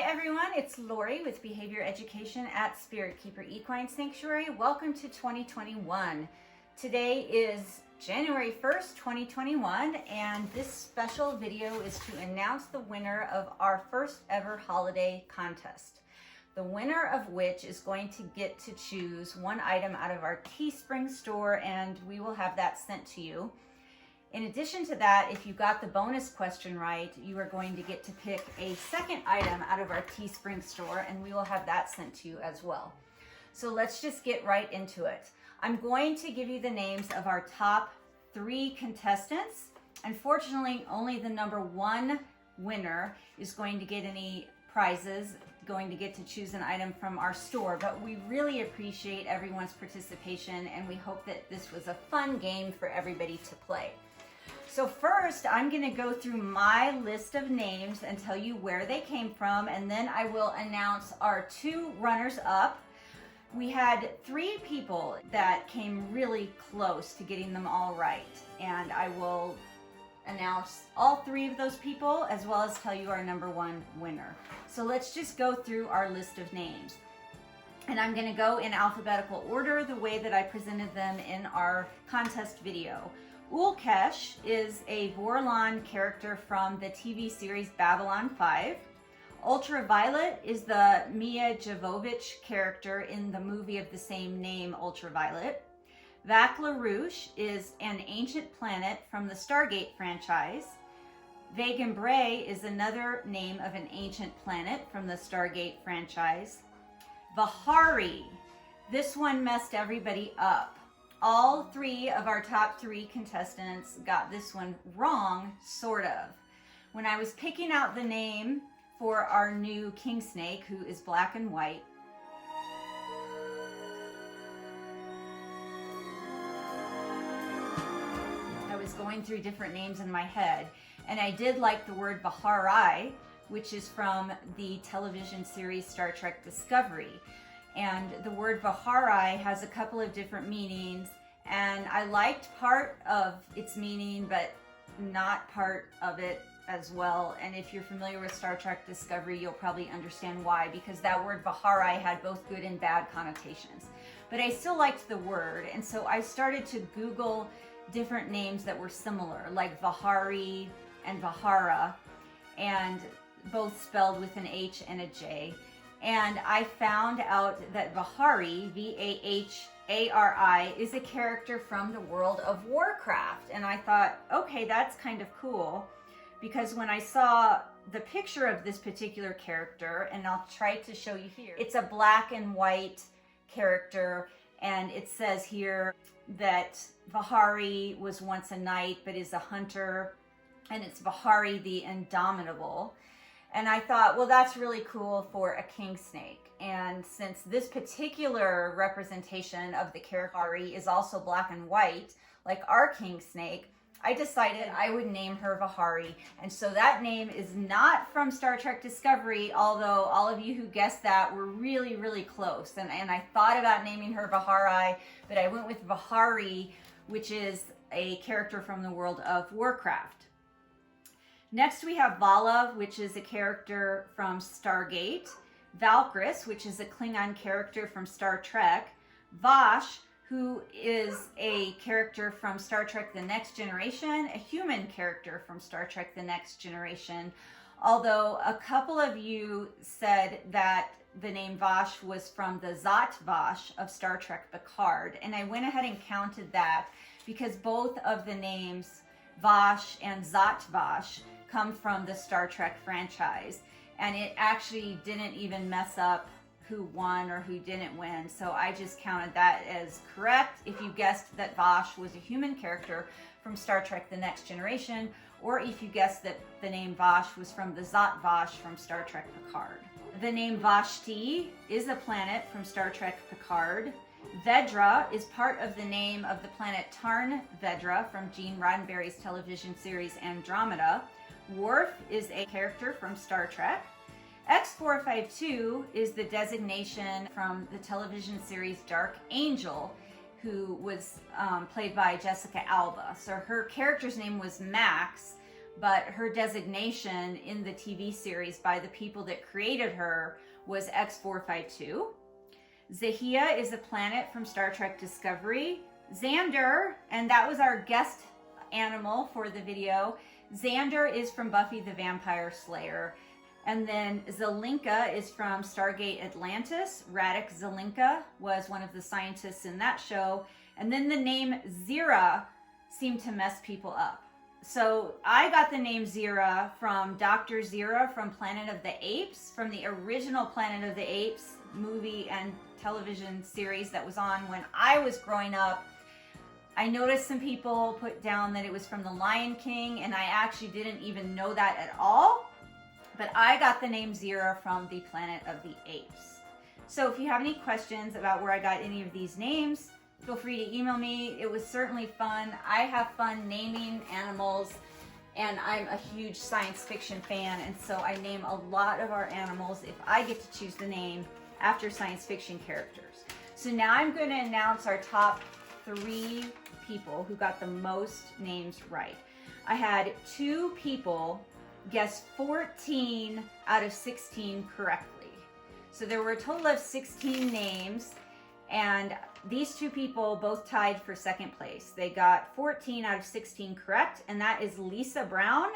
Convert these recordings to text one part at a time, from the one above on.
Hi everyone, it's Lori with Behavior Education at Spirit Keeper Equine Sanctuary. Welcome to 2021. Today is January 1st, 2021, and this special video is to announce the winner of our first ever holiday contest. The winner of which is going to get to choose one item out of our Teespring store, and we will have that sent to you. In addition to that, if you got the bonus question right, you are going to get to pick a second item out of our Teespring store, and we will have that sent to you as well. So let's just get right into it. I'm going to give you the names of our top 3 contestants. Unfortunately, only the number 1 winner is going to get any prizes, going to get to choose an item from our store, but we really appreciate everyone's participation, and we hope that this was a fun game for everybody to play. So first, I'm going to go through my list of names and tell you where they came from, and then I will announce our 2 runners-up. We had 3 people that came really close to getting them all right, and I will announce all 3 of those people as well as tell you our number 1 winner. So let's just go through our list of names. And I'm going to go in alphabetical order the way that I presented them in our contest video. Ulkesh is a Vorlon character from the TV series Babylon 5. Ultraviolet is the Mia Jovovich character in the movie of the same name, Ultraviolet. Vac LaRouche is an ancient planet from the Stargate franchise. Vegan Bray is another name of an ancient planet from the Stargate franchise. Vahari, this one messed everybody up. All 3 of our top 3 contestants got this one wrong, sort of. When I was picking out the name for our new king snake, who is black and white, I was going through different names in my head, and I did like the word Vahari, which is from the television series Star Trek Discovery. And the word Vahari has a couple of different meanings, and I liked part of its meaning, but not part of it as well. And if you're familiar with Star Trek Discovery, you'll probably understand why, because that word Vahari had both good and bad connotations. But I still liked the word, and so I started to Google different names that were similar, like Vahari and Vahara, and both spelled with an H and a J. And I found out that Vahari, V-A-H-A-R-I, is a character from the world of Warcraft. And I thought, okay, that's kind of cool, because when I saw the picture of this particular character, and I'll try to show you here, it's a black and white character, and it says here that Vahari was once a knight but is a hunter, and it's Vahari the Indomitable. And I thought, well, that's really cool for a king snake. And since this particular representation of the character is also black and white, like our king snake, I decided I would name her Vahari. And so that name is not from Star Trek Discovery, although all of you who guessed that were really, really close. And I thought about naming her Vahari, but I went with Vahari, which is a character from the world of Warcraft. Next we have Vala, which is a character from Stargate. Valkyris, which is a Klingon character from Star Trek. Vash, who is a character from Star Trek The Next Generation, a human character from Star Trek The Next Generation. Although a couple of you said that the name Vash was from the Zat Vash of Star Trek Picard. And I went ahead and counted that because both of the names Vash and Zat Vash come from the Star Trek franchise, and it actually didn't even mess up who won or who didn't win, so I just counted that as correct if you guessed that Vash was a human character from Star Trek The Next Generation, or if you guessed that the name Vash was from the Zat Vash from Star Trek Picard. The name Vashti is a planet from Star Trek Picard. Vedra is part of the name of the planet Tarn Vedra from Gene Roddenberry's television series Andromeda. Worf is a character from Star Trek. X452 is the designation from the television series Dark Angel, who was played by Jessica Alba. So her character's name was Max, but her designation in the TV series by the people that created her was X452. Zahia is a planet from Star Trek Discovery. Xander, and that was our guest animal for the video, Xander is from Buffy the Vampire Slayer. And then Zelinka is from Stargate Atlantis. Radek Zelinka was one of the scientists in that show. And then the name Zira seemed to mess people up. So I got the name Zira from Dr. Zira from Planet of the Apes, from the original Planet of the Apes movie and television series that was on when I was growing up. I noticed some people put down that it was from The Lion King, and I actually didn't even know that at all. But I got the name Zira from the Planet of the Apes. So if you have any questions about where I got any of these names, feel free to email me. It was certainly fun. I have fun naming animals, and I'm a huge science fiction fan, and so I name a lot of our animals if I get to choose the name after science fiction characters. So now I'm going to announce our top 3 people who got the most names right. I had 2 people guess 14 out of 16 correctly. So there were a total of 16 names, and these 2 people both tied for second place. They got 14 out of 16 correct, and that is Lisa Brown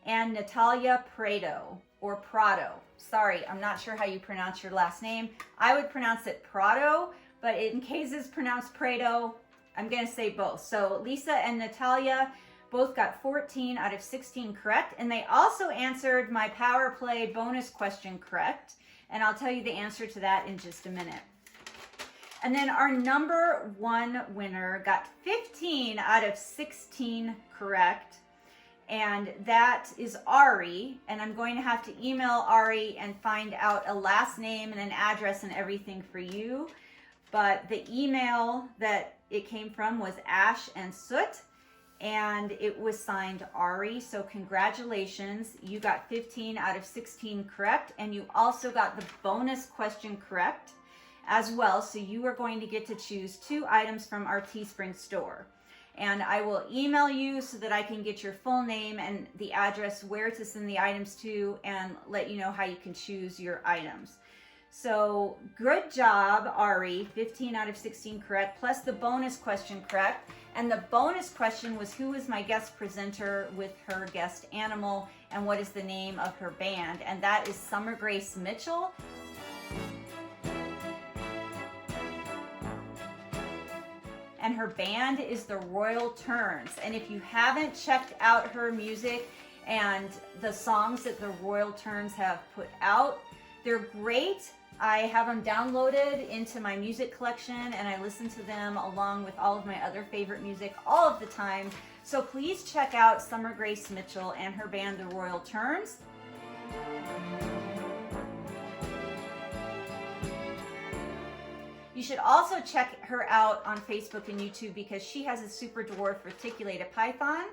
and Natalia Prado, or Prado. Sorry, I'm not sure how you pronounce your last name. I would pronounce it Prado, but in case it's pronounced Prado, I'm going to say both. So Lisa and Natalia both got 14 out of 16 correct, and they also answered my Power Play bonus question correct, and I'll tell you the answer to that in just a minute. And then our number 1 winner got 15 out of 16 correct, and that is Ari, and I'm going to have to email Ari and find out a last name and an address and everything for you. But the email that it came from was Ash and Soot, and it was signed Ari. So congratulations, you got 15 out of 16 correct, and you also got the bonus question correct as well. So you are going to get to choose 2 items from our Teespring store. And I will email you so that I can get your full name and the address where to send the items to, and let you know how you can choose your items. So good job, Ari, 15 out of 16 correct, plus the bonus question correct. And the bonus question was, who is my guest presenter with her guest animal, and what is the name of her band? And that is Summer Grace Mitchell. And her band is the Royal Turns. And if you haven't checked out her music and the songs that the Royal Turns have put out, they're great. I have them downloaded into my music collection, and I listen to them along with all of my other favorite music all of the time. So please check out Summer Grace Mitchell and her band, the Royal Turns. You should also check her out on Facebook and YouTube, because she has a super dwarf reticulated python.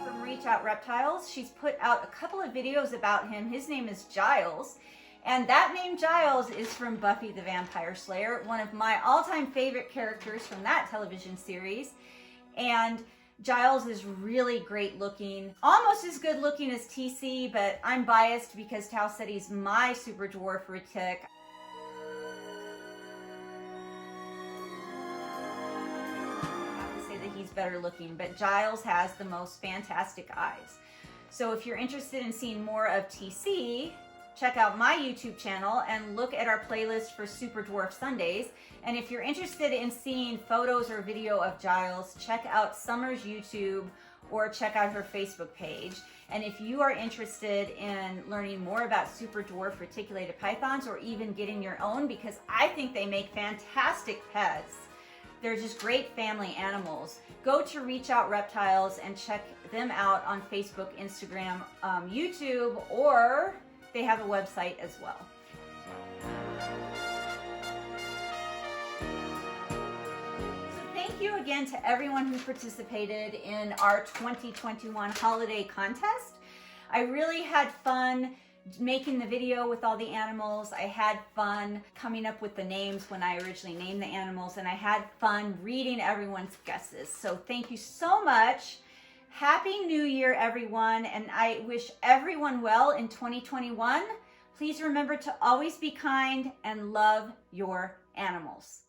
From Reach Out Reptiles, she's put out a couple of videos about him. His name is Giles, and that name Giles is from Buffy the Vampire Slayer, one of my all-time favorite characters from that television series. And Giles is really great looking, almost as good looking as TC, but I'm biased because Tao said he's my super dwarf retic. I have to say that he's better looking, but Giles has the most fantastic eyes. So if you're interested in seeing more of TC, check out my YouTube channel and look at our playlist for Super Dwarf Sundays. And if you're interested in seeing photos or video of Giles, check out Summer's YouTube or check out her Facebook page. And if you are interested in learning more about Super Dwarf reticulated pythons, or even getting your own, because I think they make fantastic pets, they're just great family animals, go to Reach Out Reptiles and check them out on Facebook, Instagram, YouTube, or they have a website as well. So thank you again to everyone who participated in our 2021 holiday contest. I really had fun making the video with all the animals. I had fun coming up with the names when I originally named the animals, and I had fun reading everyone's guesses. So thank you so much. Happy New Year, everyone, and I wish everyone well in 2021. Please remember to always be kind and love your animals.